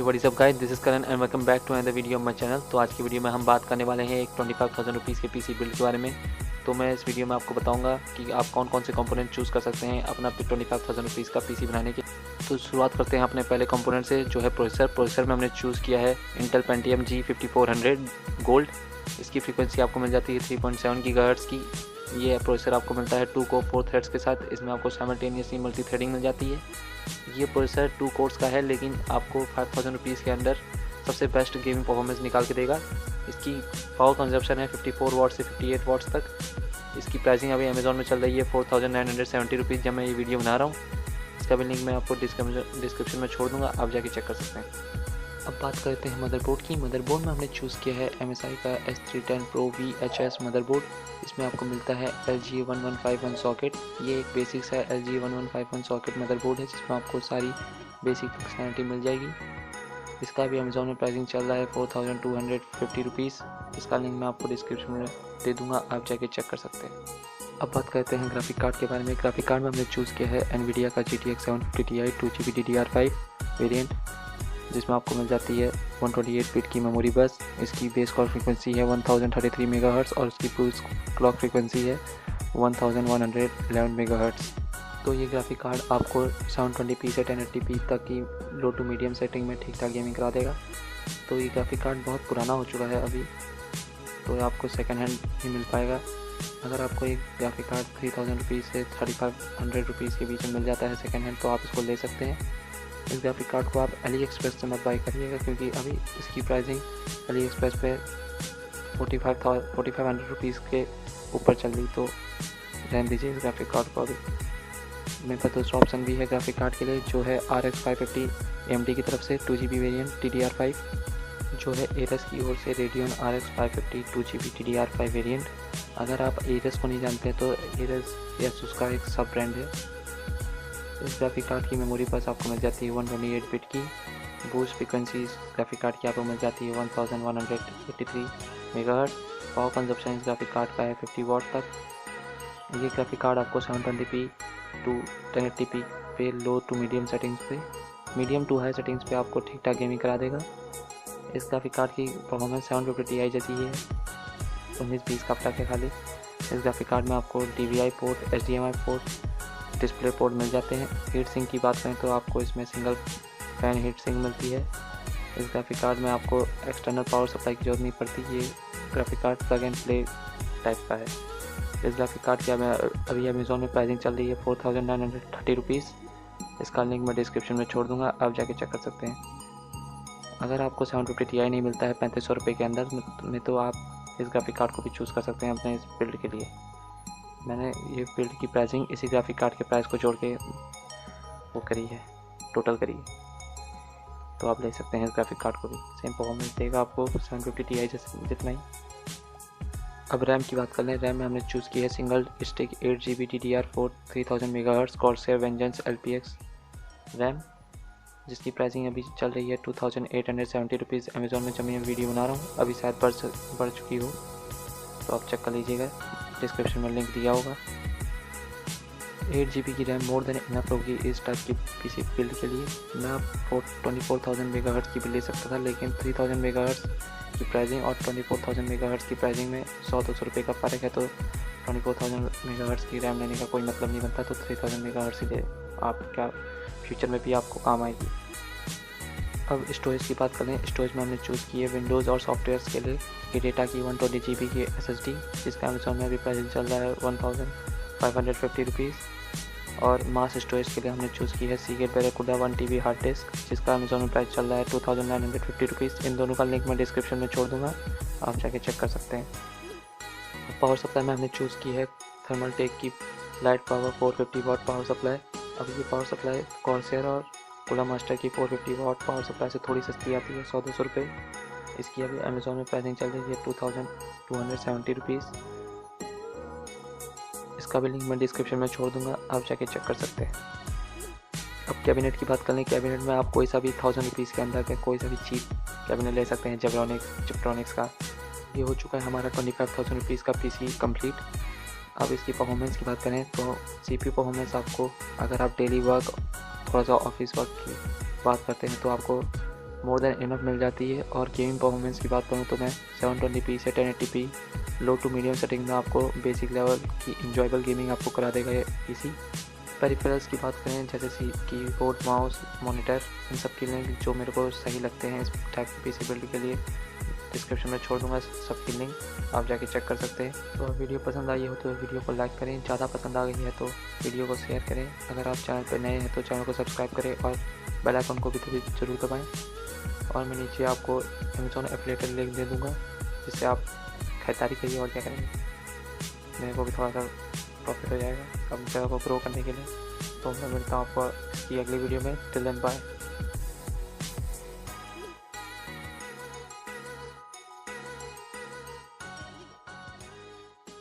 What is up guys, this is Karan and welcome back to another video of my channel. तो आज की video में हम बात करने वाले हैं एक 25,000 रुपीज़ के पीसी बिल्ड के बारे में। तो मैं इस वीडियो में आपको बताऊंगा कि आप कौन कौन से कंपोनेंट चूज़ कर सकते हैं अपना 25,000 रुपीज़ का पीसी बनाने के। तो शुरुआत करते हैं अपने पहले कंपोनेंट से, जो है प्रोसेसर में हमने चूज़ किया है इंटेल पेंटियम G5400 गोल्ड। इसकी फ्रीक्वेंसी आपको मिल जाती है 3.7 गीगाहर्ट्ज़ की। ये प्रोसेसर आपको मिलता है 2 कोर 4 थ्रेड्स के साथ। इसमें आपको साइमल्टेनियसली मल्टी थ्रेडिंग मिल जाती है। ये प्रोसेसर 2 कोर्स का है, लेकिन आपको 5,000 रुपीज़ के अंदर सबसे बेस्ट गेमिंग परफॉर्मेंस निकाल के देगा। इसकी पावर कंजप्शन है 54 वाट से 58 वाट्स तक। इसकी प्राइसिंग अभी अमेज़ॉन में चल रही है 4,970 रुपीज़ जब मैं ये वीडियो बना रहा हूँ। इसका भी लिंक मैं आपको डिस्क्रिप्शन में छोड़ दूँगा, आप जाके चेक कर सकते हैं। अब बात करते हैं मदरबोर्ड की। मदरबोर्ड में हमने चूज़ किया है MSI का S310 Pro VHS मदरबोर्ड। इसमें आपको मिलता है LG1151 सॉकेट। ये एक बेसिक्स है LG1151 सॉकेट मदरबोर्ड है, जिसमें आपको सारी बेसिक फंक्शनैलिटी मिल जाएगी। इसका भी अमेज़ॉन में प्राइसिंग चल रहा है 4,250 रुपीज़। इसका लिंक मैं आपको डिस्क्रिप्शन में दे दूँगा, आप जाके चेक कर सकते हैं। अब बात करते हैं ग्राफिक कार्ड के बारे में। ग्राफिक कार्ड में हमने चूज़ किया है NVIDIA का GTX 750 Ti 2GB DDR5 variant, जिसमें आपको मिल जाती है 128 बिट की मेमोरी बस। इसकी बेस कॉल फ्रीक्वेंसी है 1033 मेगाहर्ट्ज़ और उसकी पूरी क्लॉक फ्रीक्वेंसी है 1111 मेगाहर्ट्ज़। तो ये ग्राफिक कार्ड आपको 720p से 1080p तक की लो टू मीडियम सेटिंग में ठीक ठाक गेमिंग करा देगा। तो ये ग्राफिक कार्ड बहुत पुराना हो चुका है अभी, तो आपको सेकेंड हैंड ही मिल पाएगा। अगर आपको एक ग्राफिक कार्ड 3,000 रुपीज़ से 3,500 रुपीज़ के बीच में मिल जाता है सेकेंड हैंड, तो आप इसको ले सकते हैं। इस ग्राफिक कार्ड को आप AliExpress से मत बाई करिएगा, क्योंकि अभी इसकी प्राइसिंग AliExpress पे 4,500 रुपीज़ के ऊपर चल रही, तो रहने दीजिए इस ग्राफिक कार्ड को। अभी मेरे पास दूसरा ऑप्शन भी है ग्राफिक कार्ड के लिए, जो है RX 550 AMD की तरफ से 2GB वेरिएंट DDR5, जो है एरस की ओर से Radeon RX 550 2GB DDR5 variant. अगर आप एरस को नहीं जानते तो एरस ASUS का एक सब ब्रांड है। इस ग्राफिक कार्ड की मेमोरी बस आपको मिल जाती है 128 बिट की। बूस्ट फ्रीक्वेंसी इस ग्राफिक कार्ड की आपको मिल जाती है 1183 मेगाहर्ट्ज़। पावर कंजप्शन इस ग्राफिक कार्ड का है 50 वाट तक। ये ग्राफिक कार्ड आपको 720p टू 1080p पे लो टू मीडियम सेटिंग्स पे, मीडियम टू हाई सेटिंग्स पे आपको ठीक ठाक गेमिंग करा देगा। इस ग्राफिक कार्ड की परफॉर्मेंस 750 Ti जैसी ही है, 19-20 का फर्क है खाली। इस ग्राफिक कार्ड में आपको DVI port, HDMI port, display port मिल जाते हैं। हीट सिंक की बात करें तो आपको इसमें सिंगल फैन हीट सिंक मिलती है। इस ग्राफिक कार्ड में आपको एक्सटर्नल पावर सप्लाई की जरूरत नहीं पड़ती। ये graphic card plug and play type का है। इस ग्राफिक कार्ड की अभी अमेज़ॉन में प्राइसिंग चल रही है 4,930 रुपीज़। इसका लिंक मैं डिस्क्रिप्शन में छोड़ दूँगा, आप जाके चेक कर सकते हैं। अगर आपको 750 Ti नहीं मिलता है 3500 रुपये के अंदर में, तो आप इस ग्राफिक कार्ड को भी चूज़ कर सकते हैं अपने इस बिल्ड के लिए। मैंने ये बिल्ड की प्राइसिंग इसी ग्राफिक कार्ड के प्राइस को जोड़ के वो करी है, टोटल करी है। तो आप ले सकते हैं इस ग्राफिक कार्ड को भी, सेम परफॉर्मेंस देगा आपको 750 Ti जैसे जितना ही। अब रैम की बात कर लें। रैम में हमने चूज़ की है single stick 8GB DDR4 3000 megahertz Corsair vengeance LPX RAM, जिसकी प्राइसिंग अभी चल रही है 2,870 रुपीज़। अमेज़ॉन में जब मैं वीडियो बना रहा हूँ अभी शायद बढ़ चुकी हो, तो आप चेक कर लीजिएगा, डिस्क्रिप्शन में लिंक दिया होगा। 8GB की रैम मोर देन इनफ होगी इस टाइप की पीसी बिल्ड के लिए। मैं 24,000 मेगाहर्ट्ज़ की भी ले सकता था, लेकिन 3,000 मेगाहर्ट्ज़ की प्राइसिंग और 24,000 मेगाहर्ट्ज़ की प्राइसिंग में 100-200 रुपये का फ़र्क है, तो 24,000 मेगाहर्ट्ज़ की रैम लेने का कोई मतलब नहीं बनता। तो 3,000 मेगाहर्ट्ज़ ही ले, आपका फ्यूचर में भी आपको काम आएगी। अब स्टोरेज की बात करें। स्टोरेज में हमने चूज़ की है विंडोज़ और सॉफ्टवेयर्स के लिए की डेटा की 120 GB की SSD, जिसका अमेज़ॉन में अभी प्राइसिंग चल रहा है 1,550 रुपीज़। और मास स्टोरेज के लिए हमने चूज़ की है Seagate Barracuda 1 TB hard disk, जिसका अमेज़ॉन में प्राइस चल रहा है 2,950 रुपीज़। इन दोनों का लिंक मैं डिस्क्रिप्शन में छोड़ दूँगा, आप जाके चेक कर सकते हैं। पावर सप्लाई में हमने चूज़ की है थर्मलटेक की light power 450 watt power supply. अब ये पावर सप्लाई कॉर्सर और कूलर मास्टर की 450 वाट पावर सप्लाई से थोड़ी सस्ती आती है, 100-200 रुपये। इसकी अभी अमेज़ॉन में प्राइसिंग चल रही है 2,270 रुपीज़। इसका भी लिंक मैं डिस्क्रिप्शन में छोड़ दूंगा, आप जाके चेक कर सकते हैं। अब कैबिनेट की बात कर लें। कैबिनेट में आप कोई सा भी 1,000 रुपीज़ के अंदर का कोई सा भी चीप कैबिनेट ले सकते हैं जेब्रॉनिक्स का। ये हो चुका है हमारा 25,000 रुपीज़ का पीसी कंप्लीट। अब इसकी परफॉर्मेंस की बात करें तो CPU परफॉर्मेंस आपको, अगर आप डेली वर्क थोड़ा सा ऑफिस वर्क की बात करते हैं, तो आपको मोर देन इनफ मिल जाती है। और गेमिंग परफॉर्मेंस की बात करूँ तो मैं 720p से 1080p low to medium setting में आपको बेसिक लेवल की इंजॉयबल गेमिंग आपको करा देगा ये पीसी। पेरिफेरल्स की बात करें जैसे कीबोर्ड, माउस, मॉनिटर, इन सब की लिंक जो मेरे को सही लगते हैं इस टाइप की पीसी बिल्ड के लिए डिस्क्रिप्शन में छोड़ दूंगा सबकी लिंक, आप जाके चेक कर सकते हैं। तो वीडियो पसंद आई हो तो वीडियो को लाइक करें, ज़्यादा पसंद आ गई है तो वीडियो को शेयर करें। अगर आप चैनल पर नए हैं तो चैनल को सब्सक्राइब करें और बेल आइकन को भी ज़रूर दबाएँ। और मैं नीचे आपको अमेज़ॉन एफिलिएट लिंक दे दूँगा जिससे आप खरीदारी करिए। और क्या करेंगे, मेरे को भी थोड़ा सा प्रॉफिट हो जाएगा अपनी जगह को ग्रो करने के लिए। तो मैं मिलता हूँ आपको इसकी अगली वीडियो में। Till then bye.